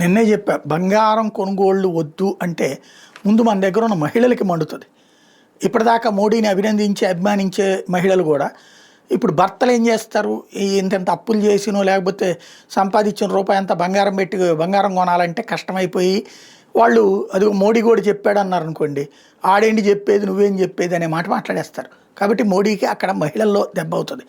నిన్నే చెప్పా, బంగారం కొనుగోళ్ళు వద్దు అంటే ముందు మన దగ్గర ఉన్న మహిళలకి మండుతుంది. ఇప్పటిదాకా మోడీని అభినందించే అభిమానించే మహిళలు కూడా ఇప్పుడు భర్తలు ఏం చేస్తారు, ఇంత అప్పులు చేసినో లేకపోతే సంపాదించిన రూపాయి అంతా బంగారం పెట్టి బంగారం కొనాలంటే కష్టమైపోయి వాళ్ళు అది మోడీ కూడా చెప్పాడు అన్నారు అనుకోండి, ఆడేంటి చెప్పేది నువ్వేం చెప్పేది అనే మాట మాట్లాడేస్తారు. కాబట్టి మోడీకి అక్కడ మహిళల్లో దెబ్బ అవుతుంది.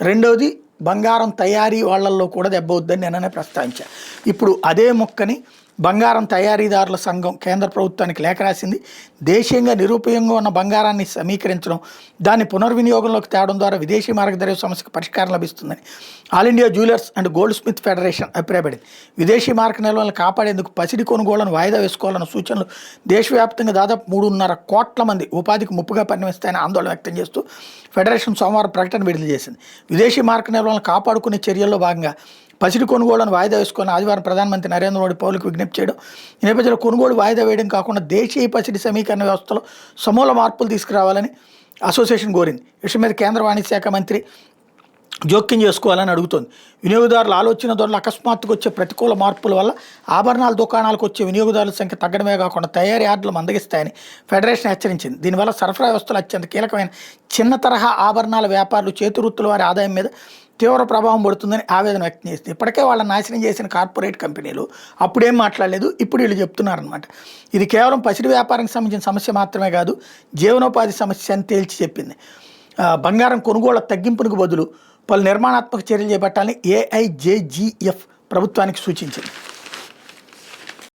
రెండవది బంగారం తయారీ వాళ్ళల్లో కూడా దెబ్బ అవుతుందని నేననే ప్రస్తావించా. ఇప్పుడు అదే మొక్కని బంగారం తయారీదారుల సంఘం కేంద్ర ప్రభుత్వానికి లేఖ రాసింది. దేశీయంగా నిరుపయోగంగా ఉన్న బంగారాన్ని సమీకరించడం, దాన్ని పునర్వినియోగంలోకి తేవడం ద్వారా విదేశీ మార్గద్రవ్య సమస్యకు పరిష్కారం లభిస్తుందని all India jewellers and gold Smith federation అభిప్రాయపడింది. విదేశీ మార్క నిల్వలను కాపాడేందుకు పసిడి కొనుగోళ్లను వాయిదా వేసుకోవాలన్న సూచనలు దేశవ్యాప్తంగా దాదాపు 3.5 కోట్ల మంది ఉపాధికి ముప్పుగా పరిణమిస్తాయని ఆందోళన వ్యక్తం చేస్తూ ఫెడరేషన్ సోమవారం ప్రకటన విడుదల చేసింది. విదేశీ మార్క నిల్వలను కాపాడుకునే చర్యల్లో భాగంగా పసిడి కొనుగోళ్లను వాయిదా వేసుకొని ఆదివారం ప్రధానమంత్రి నరేంద్ర మోడీ పౌరులకు విజ్ఞప్తి చేయడం, ఈ నేపథ్యంలో కొనుగోలు వాయిదా వేయడం కాకుండా దేశీయ పసిడి సమీకరణ వ్యవస్థలో సమూల మార్పులు తీసుకురావాలని అసోసియేషన్ కోరింది. ఈ విషయం మీద కేంద్ర వాణిజ్య శాఖ మంత్రి జోక్యం చేసుకోవాలని అడుగుతోంది. వినియోగదారుల ఆలోచన ద్వారా అకస్మాత్తుగా వచ్చే ప్రతికూల మార్పుల వల్ల ఆభరణాల దుకాణాలకు వచ్చే వినియోగదారుల సంఖ్య తగ్గడమే కాకుండా తయారీ యార్డులు మందగిస్తాయని ఫెడరేషన్ హెచ్చరించింది. దీనివల్ల సరఫరా వ్యవస్థలు అత్యంత కీలకమైన చిన్న తరహా ఆభరణాల వ్యాపారులు, చేతివృత్తుల వారి ఆదాయం మీద తీవ్ర ప్రభావం పడుతుందని ఆవేదన వ్యక్తం చేసింది. ఇప్పటికే వాళ్ళని నాశనం చేసిన కార్పొరేట్ కంపెనీలు అప్పుడేం మాట్లాడలేదు, ఇప్పుడు వీళ్ళు చెప్తున్నారనమాట. ఇది కేవలం పసిడి వ్యాపారానికి సంబంధించిన సమస్య మాత్రమే కాదు, జీవనోపాధి సమస్య అని తేల్చి చెప్పింది. బంగారం కొనుగోళ్ల తగ్గింపునకు బదులు పలు నిర్మాణాత్మక చర్యలు చేపట్టాలని ఏఐజేజీఎఫ్ ప్రభుత్వానికి సూచించింది.